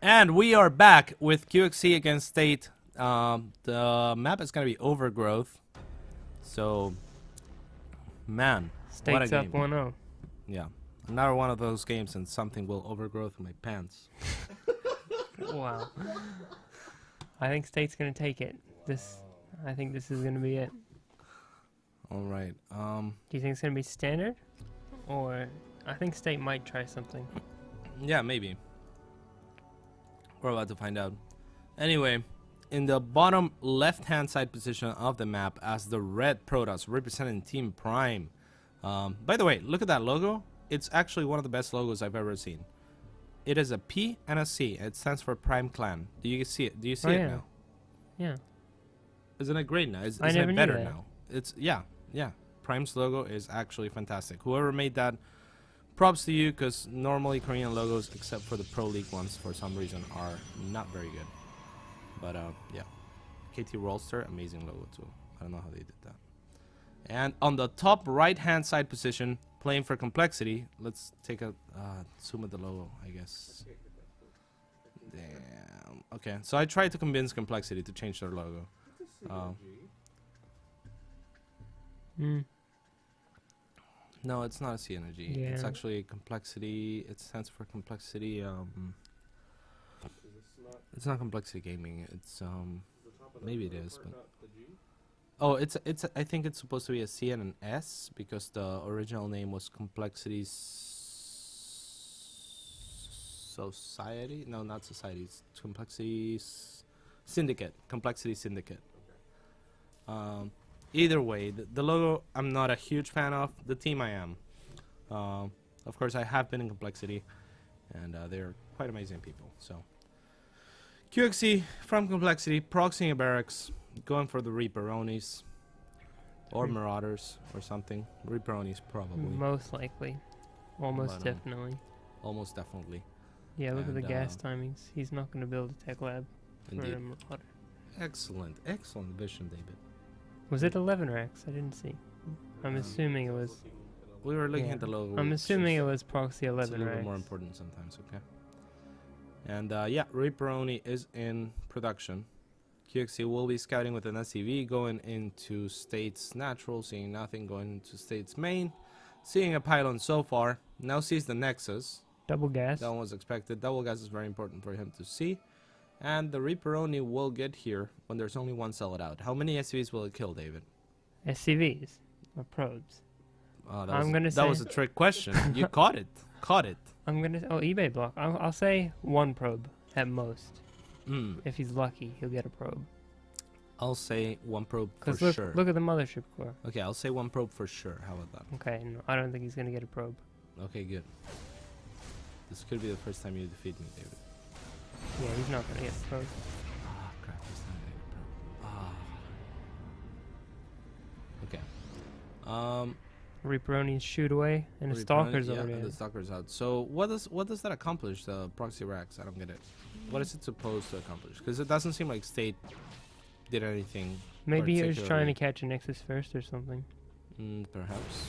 And we are back with QXC against State. The map is going to be Overgrowth. So, man, what a State's up game. 1-0. Yeah, another one of those games and something will overgrowth in my pants. Wow. I think State's going to take it. I think this is going to be it. All right. Do you think it's going to be standard? Or I think State might try something. Yeah, maybe. We're about to find out. Anyway, in the bottom left-hand side position of the map as the red Protoss representing Team Prime. By the way, look at that logo. It's actually one of the best logos I've ever seen. It is a P and a C. It stands for Prime Clan. Do you see it? Do you see it now? Yeah. Isn't it great now? Isn't never it knew better that. now? It's yeah. Prime's logo is actually fantastic. Whoever made that, props to you, because normally Korean logos, except for the Pro League ones, for some reason, are not very good. But yeah, KT Rolster, amazing logo too. I don't know how they did that. And on the top right-hand side position, playing for Complexity. Let's take a zoom at the logo, I guess. Damn. Okay, so I tried to convince Complexity to change their logo. No, it's not a C energy. Yeah. It's actually Complexity. It stands for Complexity. It's not Complexity Gaming. It's maybe it is, but oh, it's. I think it's supposed to be a C and an S because the original name was Complexity Society. No, not Society. It's Complexity Syndicate. Complexity Syndicate. Either way, the logo I'm not a huge fan of. The team I am. Of course, I have been in Complexity, and they're quite amazing people. So, QXC from Complexity, proxying a barracks, going for the Reaperonis, or Marauders, or something. Reaperonis probably. Most likely. Almost definitely. Almost definitely. Yeah, look at the And, gas timings. He's not going to build a tech lab for Indeed. a Marauder. Excellent vision, David. Was it 11 racks? I didn't see. I'm assuming it was. We were looking Yeah. at the logo. I'm which assuming is- it was proxy It's a 11 little bit racks. more important sometimes, okay? And yeah, Reaperoni is in production. QXC will be scouting with an SCV, going into State's natural, seeing nothing, going into State's main, seeing a pylon so far. Now sees the Nexus. Double gas. That one was expected. Double gas is very important for him to see. And the Reaperoni will get here when there's only one cell it out. How many SCVs will it kill, David? SCVs or probes. That gonna was say- a trick question. You caught it. Caught it. I'm gonna. Oh, eBay block. I'll say one probe at most. Mm. If he's lucky, he'll get a probe. I'll say one probe for Cause look, sure. look at the mothership core. Okay, I'll say one probe for sure. How about that? Okay, no, I don't think he's gonna get a probe. Okay, good. This could be the first time you defeat me, David. Yeah, he's not gonna get a probe. Ah, crap. He's not getting a probe. Ah. Okay. Reaperoni's shoot away, and the stalker's yeah, already and the in. stalker's out. So what does that accomplish? The proxy racks? I don't get it. What is it supposed to accomplish? Because it doesn't seem like State did anything. Maybe he was trying particularly. to catch a Nexus first or something. Perhaps.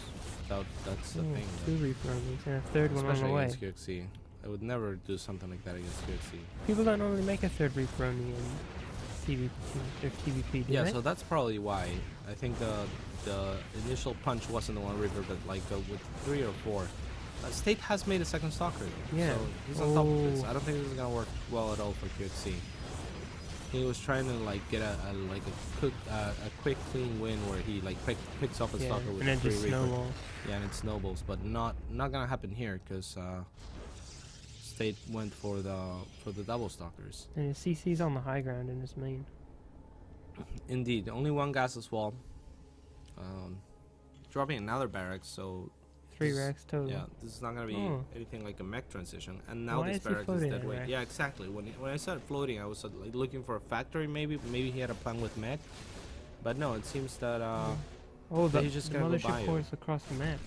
That's the Oh, thing. two Reaperoni's and a third one on Especially the way. against QXC. I would never do something like that against QXC. People don't normally make a third Reaperoni in TVP or TVP, do Yeah, they? so that's probably why. I think the initial punch wasn't the one Reaper, but like with 3 or 4. State has made a second stalker though. Yeah. So he's on top of this. Oh. I don't think this is gonna work well at all for QXC. He was trying to like get a quick clean win where he like picks off a Yeah, stalker with and then 3 just Reaper. snowballs. Yeah, and it snowballs, but not gonna happen here because State went for the double stalkers. And his CC's on the high ground in his main. Indeed, only one gasless wall. Dropping another barracks, so 3 this- racks total. yeah, this is not gonna be Oh. anything like a mech transition. And now Why this is he barracks is floating dead in weight. racks? Yeah, exactly. When I started floating, I was like looking for a factory. Maybe he had a plan with mech, but no, it seems that Oh, the he's just gonna go by mothership you. core is across the map.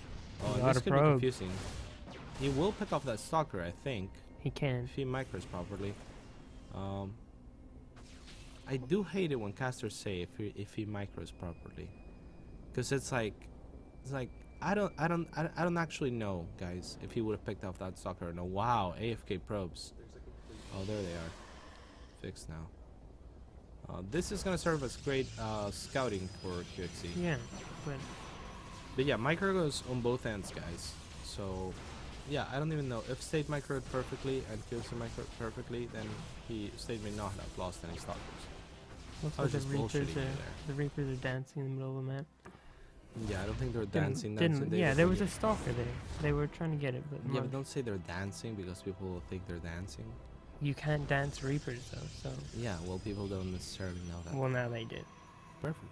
oh, Got this a could be probe. confusing. He will pick off that stalker, I think, He can. if he micros properly. I do hate it when casters say if he micros properly, because it's like I don't actually know, guys, if he would have picked off that stalker or no. Wow, AFK probes. Oh, there they are. Fixed now. This is gonna serve as great scouting for QXC. Yeah, But yeah, micro goes on both ends, guys. So yeah, I don't even know if State microed perfectly and QXC microed perfectly, then State may not have lost any stalkers. looks I like was just bullshitting you there. the Reapers are dancing in the middle of the map. Yeah, I don't think they're Didn't- dancing. didn't- yeah, there was a stalker there. They were trying to get it, but Yeah, Mark- but don't say they're dancing because people will think they're dancing. you can't dance Reapers though. So Yeah, well, people don't necessarily know that. well, now they did. Perfect.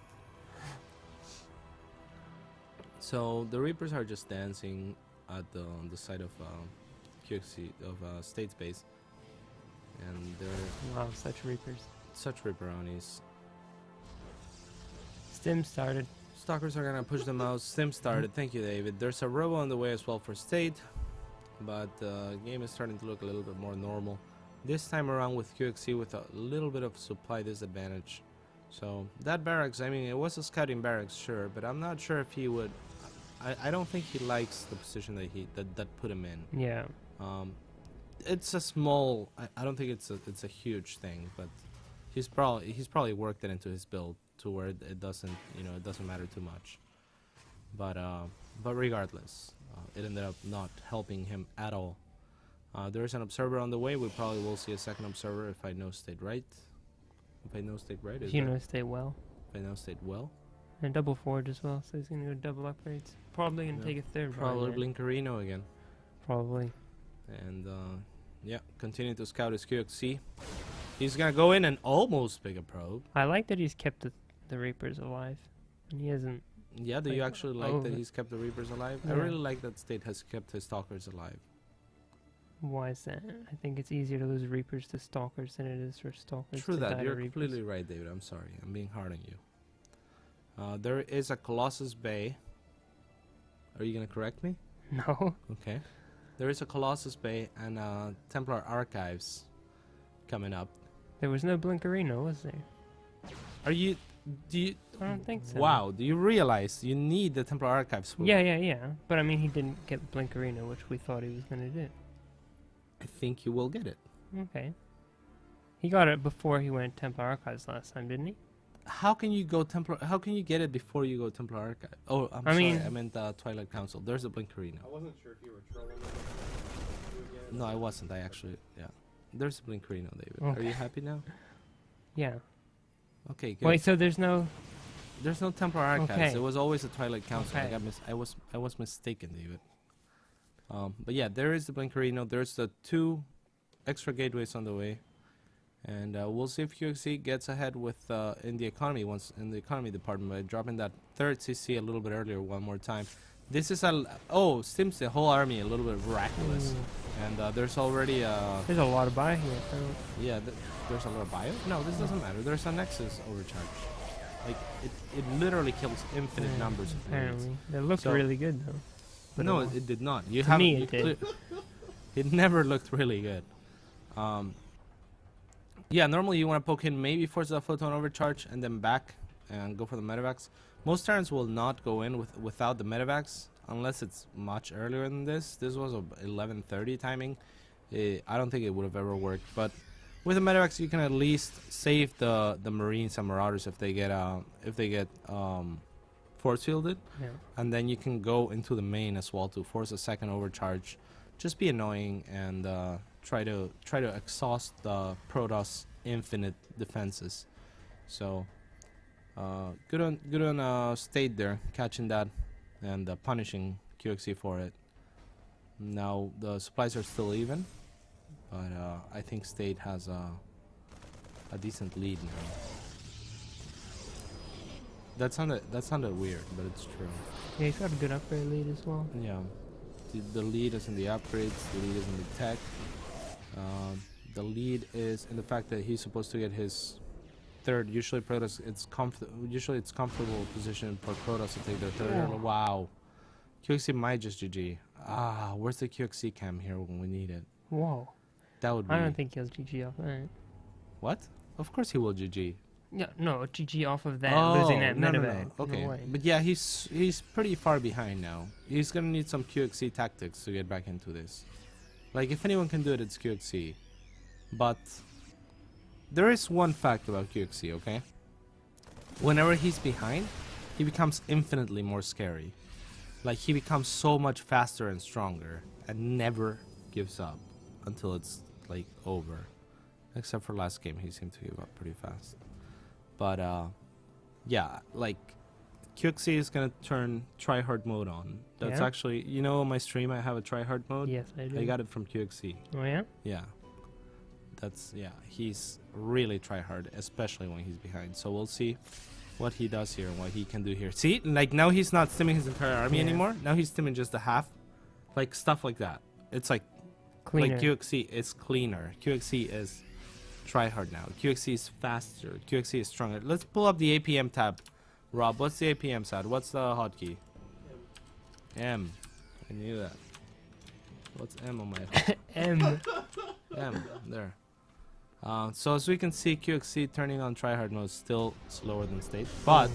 So the Reapers are just dancing at the side of QXC of State Space, and they're Wow, such Reapers. such Reaperonis. Stim started. Stalkers are gonna push them out. Sim started. Thank you, David. There's a robo on the way as well for State, but the game is starting to look a little bit more normal. This time around with QXC with a little bit of supply disadvantage. So that barracks, I mean, it was a scouting barracks, sure, but I'm not sure if he would. I don't think he likes the position that put him in. Yeah. It's a small. I don't think it's a huge thing, but he's probably worked it into his build to where it doesn't matter too much. But regardless, it ended up not helping him at all. There's an observer on the way. We probably will see a second observer if I know State right. If I know State right, You know, stay well. if I know State well. And double forge as well, so he's gonna go double upgrades. Probably gonna Yeah. take a third. Probably Blinker. Blinkerino again. Probably. And yeah, continue to scout his QXC. He's gonna go in and almost pick a probe. I like that he's kept the Reapers alive, and he hasn't. Yeah, do you Like, actually like oh, that he's kept the Reapers alive? I Yeah. really like that State has kept his Stalkers alive. Why is that? I think it's easier to lose Reapers to Stalkers than it is for Stalkers True to that, die you're to Reapers. completely right, David. I'm sorry, I'm being hard on you. There is a Colossus Bay. Are you gonna correct me? No. Okay. There is a Colossus Bay and Templar Archives coming up. There was no Blinkerino, was there? Do you? I don't think so. Wow. Do you realize you need the Templar Archives? Yeah. But I mean, he didn't get Blinkerino, which we thought he was gonna do. I think you will get it. Okay. He got it before he went Templar Archives last time, didn't he? How can you go Templar? How can you get it before you go Templar Archive? Oh, I'm I sorry. mean- I meant Twilight Council. There's a Blinkerino. I wasn't sure if you were trolling me. No, I wasn't. I actually, yeah. There's a Blinkerino, David. Are Okay. you happy now? Yeah. Okay, good. Wait, so there's no. There's no Templar Archives. Okay. It was always a Twilight Council. Okay. I was mistaken, David. But yeah, there is the Blinkerino. There's the 2 extra gateways on the way, and we'll see if QXC gets ahead with in the economy department by dropping that 3rd CC a little bit earlier one more time. This is Stims the whole army a little bit miraculous, and there's already There's a lot of buy here. So yeah, there's a lot of bio. No, this doesn't matter. There's a Nexus overcharge. Like it literally kills infinite yeah, numbers of units. apparently, it looked So- really good though. But No, it did not. You To haven't. me, you it did. It never looked really good. Yeah, normally you want to poke in, maybe force a photon overcharge, and then back and go for the medevacs. Most turns will not go in without the medevacs unless it's much earlier than this. This was a 11:30 timing. I don't think it would have ever worked, but with the medevacs you can at least save the Marines and Marauders if they get force fielded. Yeah. And then you can go into the main as well to force a second overcharge. Just be annoying and try to exhaust the Protoss infinite defenses. So good on State there catching that and punishing QXC for it. Now the supplies are still even, but I think State has a decent lead now. That sounded weird, but it's true. Yeah, he's got a good upgrade lead as well. Yeah, the lead is in the upgrades. The lead is in the tech. The lead is in the fact that he's supposed to get his 3rd. Usually Protoss, it's comfortable position for Protoss to take their 3rd. Yeah. Wow, QXC might just GG. Where's the QXC cam here when we need it? Whoa. That would be. I don't think he'll GG off that. What? Of course he will GG. Yeah, no, GG off of that, losing that no, medevac. no. Okay, No way. but yeah, he's pretty far behind now. He's gonna need some QXC tactics to get back into this. Like if anyone can do it, it's QXC. But there is one fact about QXC, okay? Whenever he's behind, he becomes infinitely more scary. Like, he becomes so much faster and stronger and never gives up until it's, like, over. Except for last game, he seemed to give up pretty fast. But, yeah, like, QXC is gonna turn tryhard mode on. That's Yeah? actually, you know, on my stream I have a tryhard mode. Yes, I do. I got it from QXC. Oh yeah? Yeah. That's, yeah, he's really tryhard, especially when he's behind. So we'll see what he does here and what he can do here. See, like, now he's not stimming his entire army Yeah. anymore. Now he's stimming just the half. Like, stuff like that. It's like, Cleaner. like QXC is cleaner. QXC is tryhard now. QXC is faster. QXC is stronger. Let's pull up the APM tab. Rob, what's the APM tab? What's the hotkey? M. I knew that. What's M on my M. M. There. So as we can see, QXC turning on tryhard mode is still slower than State, but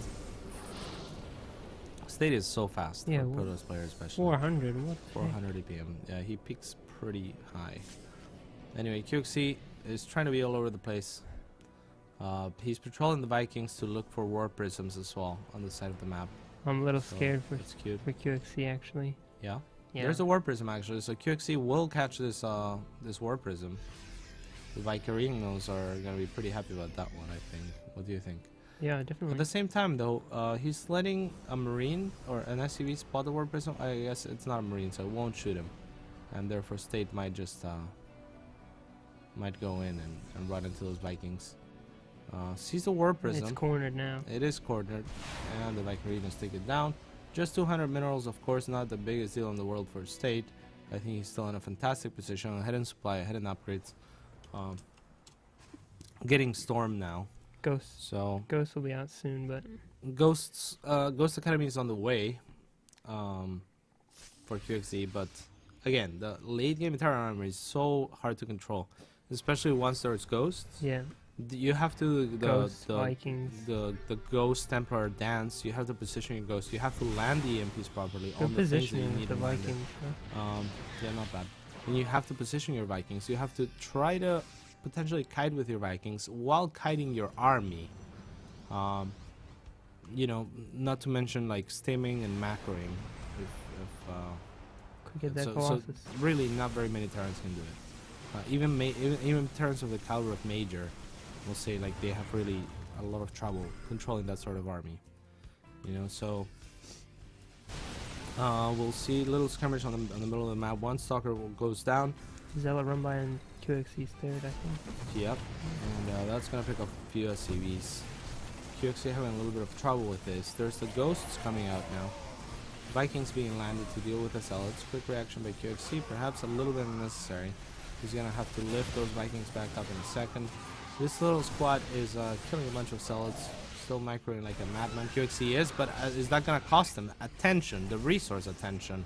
State is so fast Yeah, for wha- Protoss players, especially 400. What? the heck? 400 APM. Yeah, he peaks pretty high. Anyway, QXC is trying to be all over the place. He's patrolling the Vikings to look for war prisms as well on the side of the map. I'm a little So scared for it's cute. QXC actually. Yeah. Yeah. There's a war prism actually, so QXC will catch this this war prism. The Vicarinos are gonna be pretty happy about that one, I think. What do you think? Yeah, At definitely. the same time, though, he's letting a Marine or an SCV spot the war prism. I guess it's not a Marine, so it won't shoot him, and therefore State might just might go in and run into those Vikings. Sees the war prism. It's cornered now. It is cornered, and the Vicarinos take it down. Just 200 minerals, of course, not the biggest deal in the world for State. I think he's still in a fantastic position, ahead in supply, ahead in upgrades. Getting stormed now, so Ghost will be out soon, but Ghost Academy is on the way for QXE, but again, the late game entire armor is so hard to control, especially once there's ghosts. yeah. You have to Ghosts, Vikings. the Ghost Templar dance. You have to position your ghost. You have to land the EMPs properly Good on the things that you positioning with need the to land it. Vikings. Huh? Yeah, not bad. And you have to position your Vikings. You have to try to potentially kite with your Vikings while kiting your army. You know, not to mention like stimming and macroing. Could get that so Colossus. really, not very many Terrans can do it. Even Terrans of the caliber of Major, will say like they have really a lot of trouble controlling that sort of army. You know, so we'll see little skirmish on the middle of the map. One stalker goes down. Zealot run by and QXC's third, I think. Yep, and that's gonna pick up a few SCVs. QXC having a little bit of trouble with this. There's the ghosts coming out now. Vikings being landed to deal with the Zealots. Quick reaction by QXC, perhaps a little bit unnecessary. He's gonna have to lift those Vikings back up in a second. This little squad is killing a bunch of Zealots, still macroing like a madman. QXC is, but is that gonna cost him attention, the resource attention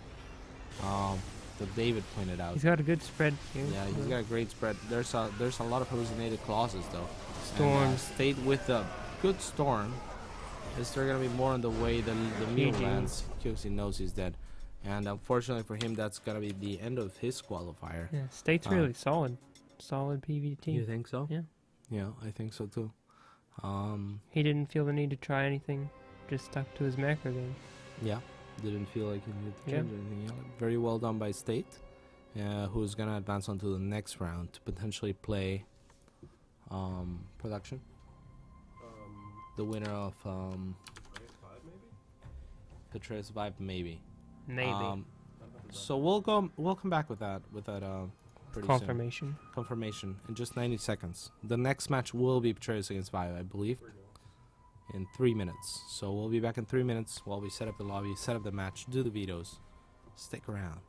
that David pointed out? He's got a good spread here. Yeah, he's got a great spread. There's a lot of hallucinated clauses though. Storm. And, State with a good storm. Is there gonna be more on the way than the meal GG. lands? QXC knows he's dead, and unfortunately for him, that's gonna be the end of his qualifier. Yeah, State's really solid. Solid PvT. You think so? Yeah. Yeah, I think so too. He didn't feel the need to try anything. Just stuck to his macro game. Yeah, didn't feel like he needed to Yeah. change anything. Yeah, very well done by State, who's gonna advance on to the next round to potentially play production. The winner of Patreus Vibe, maybe. Maybe. So we'll come back with that pretty soon. Confirmation. Confirmation in just 90 seconds. The next match will be Patreus against Vibe, I believe, in 3 minutes. So we'll be back in 3 minutes while we set up the lobby, set up the match, do the vetoes. Stick around.